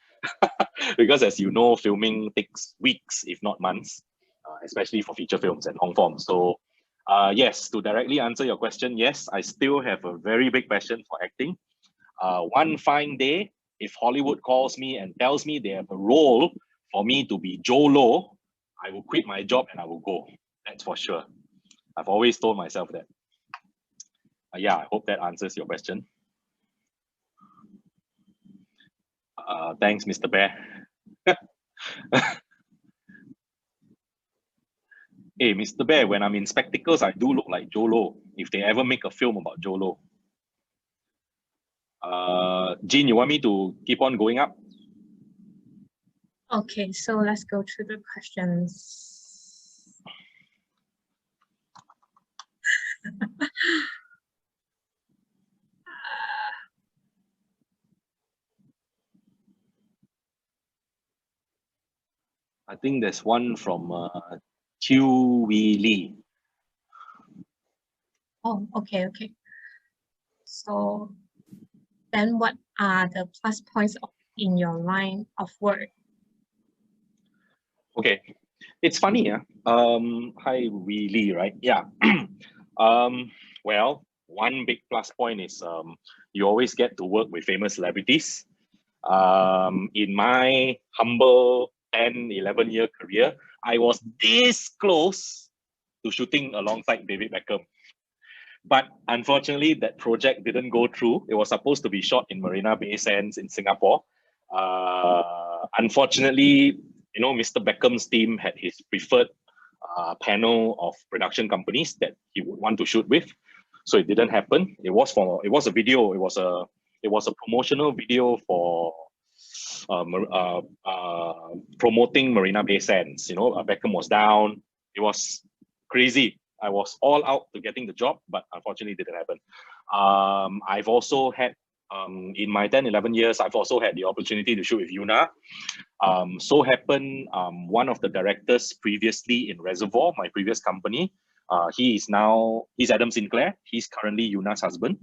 Because as you know, filming takes weeks, if not months, especially for feature films and long form. So yes, to directly answer your question, yes, I still have a very big passion for acting. One fine day, if Hollywood calls me and tells me they have a role for me to be Jolo, I will quit my job and I will go. That's for sure. I've always told myself that. Yeah, I hope that answers your question. Thanks, Mr. Bear. Hey, Mr. Bear, when I'm in spectacles, I do look like Jolo. If they ever make a film about Jolo. Jean, you want me to keep on going up? Okay, so let's go through the questions. I think there's one from Chew Wee Lee. Oh, okay. So then what are the plus points in your line of work? Okay, it's funny, yeah. Hi, Wee Lee, right? Yeah. Well, one big plus point is you always get to work with famous celebrities. In my humble 10, 11-year career, I was this close to shooting alongside David Beckham. But unfortunately, that project didn't go through. It was supposed to be shot in Marina Bay Sands in Singapore. Unfortunately, Mr. Beckham's team had his preferred panel of production companies that he would want to shoot with. So it didn't happen. It was a video. It was a promotional video for promoting Marina Bay Sands. Beckham was down. It was crazy. I was all out to getting the job, but unfortunately it didn't happen. I've also had, in my 10, 11 years, I've also had the opportunity to shoot with Yuna. So happened, one of the directors previously in Reservoir, my previous company, he's Adam Sinclair. He's currently Yuna's husband.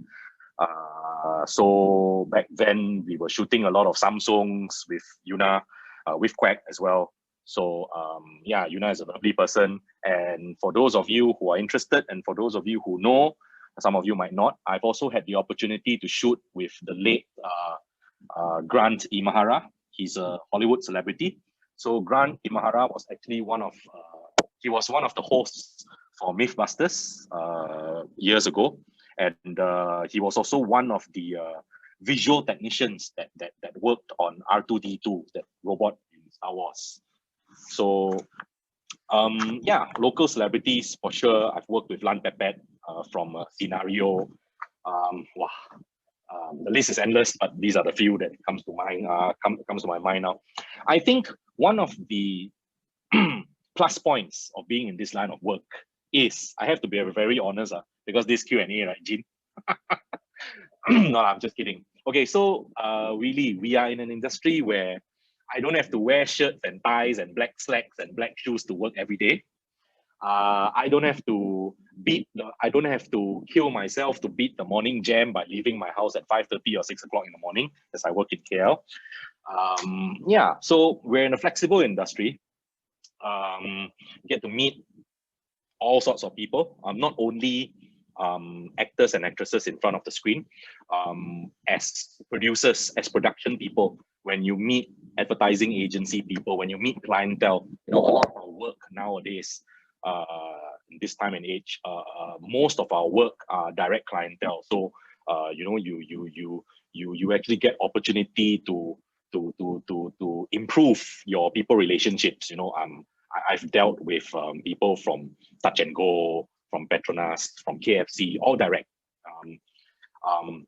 So back then we were shooting a lot of Samsungs with Yuna, with Quack as well. So yeah, Yuna is a lovely person. And for those of you who are interested, and for those of you who know, some of you might not, I've also had the opportunity to shoot with the late Grant Imahara. He's a Hollywood celebrity. So Grant Imahara was actually one of the hosts for Mythbusters years ago. And he was also one of the visual technicians that worked on R2-D2, that robot in Star Wars. So yeah, local celebrities for sure. I've worked with Lan Pepet from Scenario. The list is endless, but these are the few that comes to mind. Comes to my mind now. I think one of the plus points of being in this line of work is, I have to be very honest, because this Q&A, right, Jean? No, I'm just kidding. Okay, so really, we are in an industry where I don't have to wear shirts and ties and black slacks and black shoes to work every day. I don't have to kill myself to beat the morning jam by leaving my house at 5:30 or 6 o'clock in the morning, as I work in KL. Yeah, so we're in a flexible industry. Get to meet all sorts of people. Not only actors and actresses in front of the screen, as producers, as production people, when you meet advertising agency people, when you meet clientele, a lot of our work nowadays, in this time and age, most of our work are direct clientele. So you actually get opportunity to improve your people relationships. I've dealt with people from Touch and Go, from Petronas, from KFC, all direct. Um,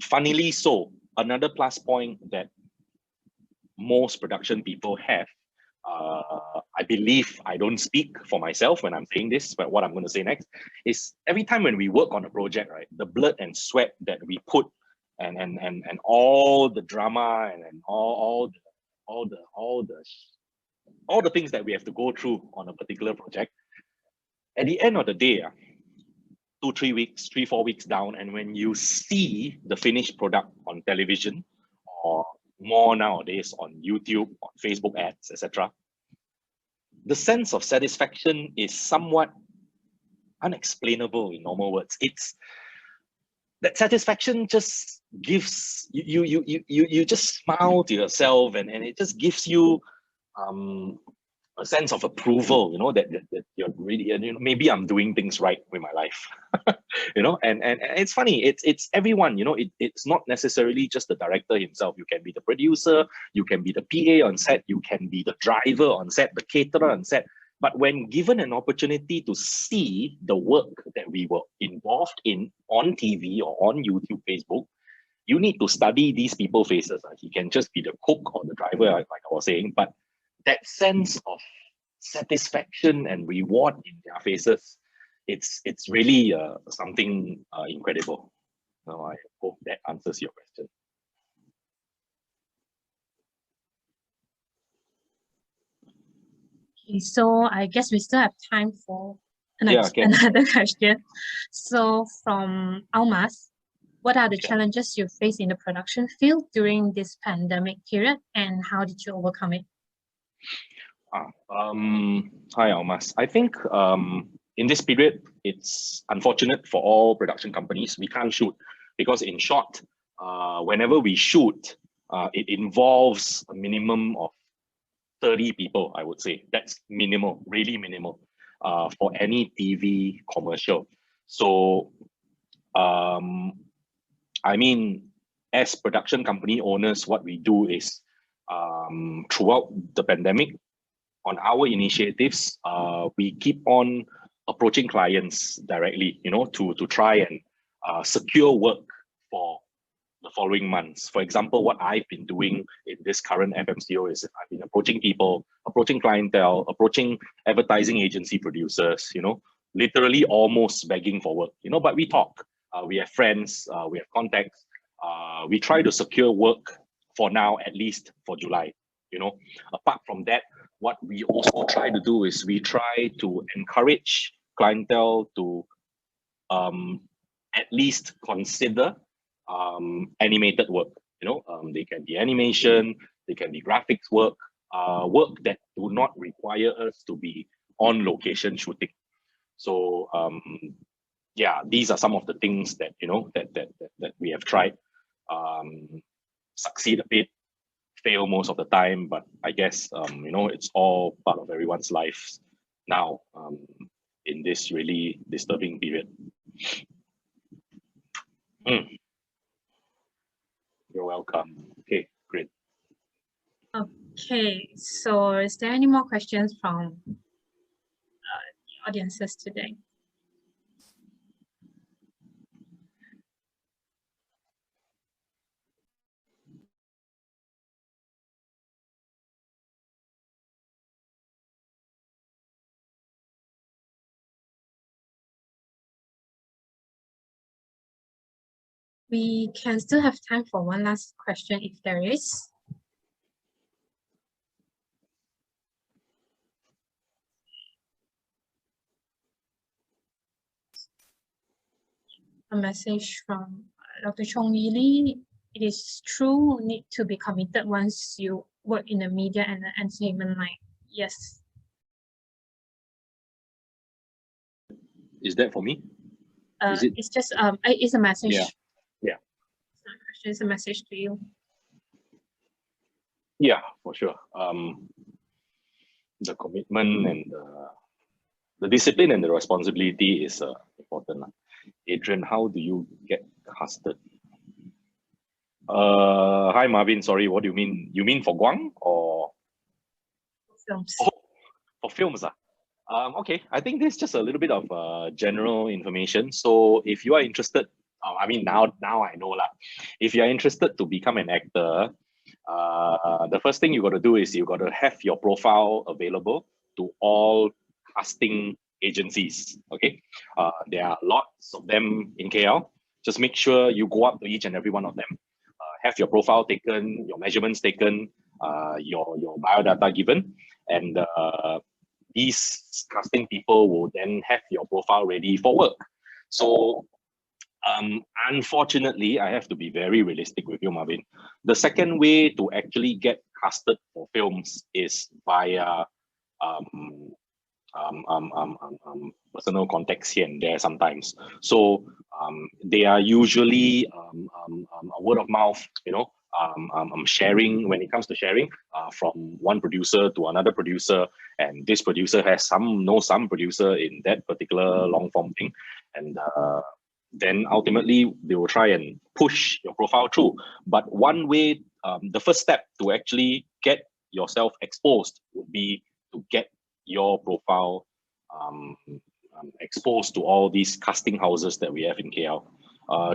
funnily so, another plus point that most production people have, I believe I don't speak for myself when I'm saying this, but what I'm going to say next is every time when we work on a project, right, the blood and sweat that we put and all the drama and all the things that we have to go through on a particular project, at the end of the day, 2, 3 weeks, 3, 4 weeks down, and when you see the finished product on television or more nowadays on YouTube, on Facebook ads, etc., the sense of satisfaction is somewhat unexplainable in normal words. It's that satisfaction just gives you just smile to yourself, and it just gives you a sense of approval, you know, that you're really, you know, maybe I'm doing things right with my life. You know, and it's funny, it's everyone, you know, it's not necessarily just the director himself. You can be the producer, you can be the PA on set, you can be the driver on set, the caterer on set. But when given an opportunity to see the work that we were involved in on TV or on YouTube, Facebook, you need to study these people faces. He can just be the cook or the driver, like I was saying, but that sense of satisfaction and reward in their faces, it's really something incredible. I hope that answers your question. Okay, so I guess we still have time for Yeah, okay. another question. So from Almas, what are the challenges you face in the production field during this pandemic period, and how did you overcome it? Hi, Almas. I think in this period, it's unfortunate for all production companies. We can't shoot because, in short, whenever we shoot, it involves a minimum of 30 people, I would say. That's minimal, really minimal, for any TV commercial. So, I mean, as production company owners, what we do is throughout the pandemic, on our initiatives, we keep on approaching clients directly, you know, to try and secure work for the following months. For example, what I've been doing in this current FMCO is I've been approaching people, approaching clientele, approaching advertising agency producers, you know, literally almost begging for work, you know, but we talk. We have friends, we have contacts. We try to secure work for now, at least for July, you know. Apart from that, what we also try to do is we try to encourage clientele to at least consider animated work. You know, they can be animation, they can be graphics work, work that do not require us to be on location shooting. So yeah, these are some of the things that, you know, that we have tried. Succeed a bit, fail most of the time, but I guess you know, it's all part of everyone's lives now, in this really disturbing period. You're welcome. Okay, great. Okay, so is there any more questions from the audiences today? We can still have time for one last question if there is. A message from Dr. Chong Lee. It is true, need to be committed once you work in the media and the entertainment line. Yes. Is that for me? It's just it's a message. Yeah. It's not a question, it's a message to you. Yeah, for sure. The commitment and the discipline and the responsibility is important. Adrian, how do you get casted? Hi Marvin, sorry, what do you mean? You mean for Guang or Films. oh, for films? Okay, I think this is just a little bit of general information. So if you are interested, I mean, now I know lah. If you are interested to become an actor, the first thing you got to do is you got to have your profile available to all casting agencies. Okay, there are lots of them in KL. Just make sure you go up to each and every one of them. Have your profile taken, your measurements taken, your biodata given, and these casting people will then have your profile ready for work. So unfortunately, I have to be very realistic with you, Marvin. The second way to actually get casted for films is via personal contacts here and there sometimes. So they are usually a word of mouth, you know, sharing when it comes to sharing from one producer to another producer, and this producer has some producer in that particular long form thing, and then ultimately they will try and push your profile through. But one way, the first step to actually get yourself exposed would be to get your profile exposed to all these casting houses that we have in KL.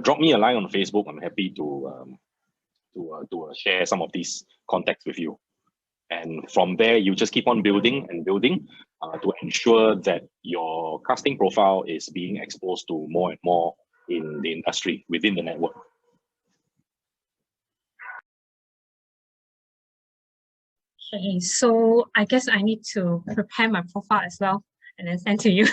Drop me a line on Facebook. I'm happy to share some of these contacts with you. And from there, you just keep on building and building to ensure that your casting profile is being exposed to more and more in the industry within the network. Okay, so I guess I need to prepare my profile as well and then send to you.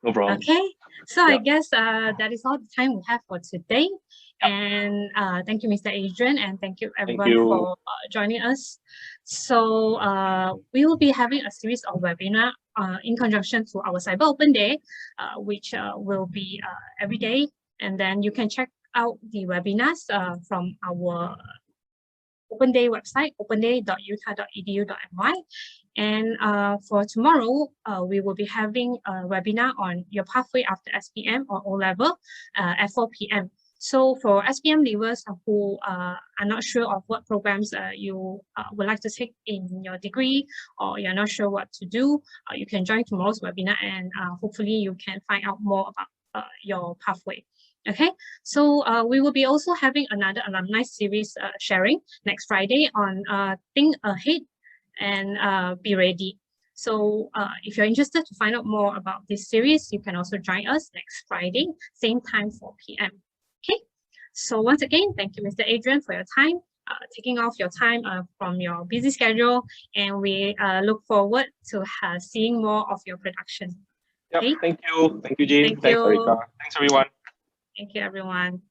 No problem. Okay, so I guess that is all the time we have for today. And thank you, Mr. Adrian, and thank you everyone for joining us. So we will be having a series of webinar in conjunction to our Cyber Open Day, which will be every day. And then you can check out the webinars from our Open Day website, openday.utah.edu.my. And for tomorrow, we will be having a webinar on your pathway after SPM or O-level at 4 p.m. So for SPM leavers who are not sure of what programs you would like to take in your degree, or you're not sure what to do, you can join tomorrow's webinar, and hopefully you can find out more about your pathway. Okay, so we will be also having another alumni series sharing next Friday on Think Ahead and Be Ready. So if you're interested to find out more about this series, you can also join us next Friday, same time, 4 p.m. Okay, so once again, thank you, Mr. Adrian, for your time, taking off your time from your busy schedule, and we look forward to seeing more of your production. Yep, okay? Thank you, Jane. Thanks, Erika. Thanks, everyone. Thank you, everyone.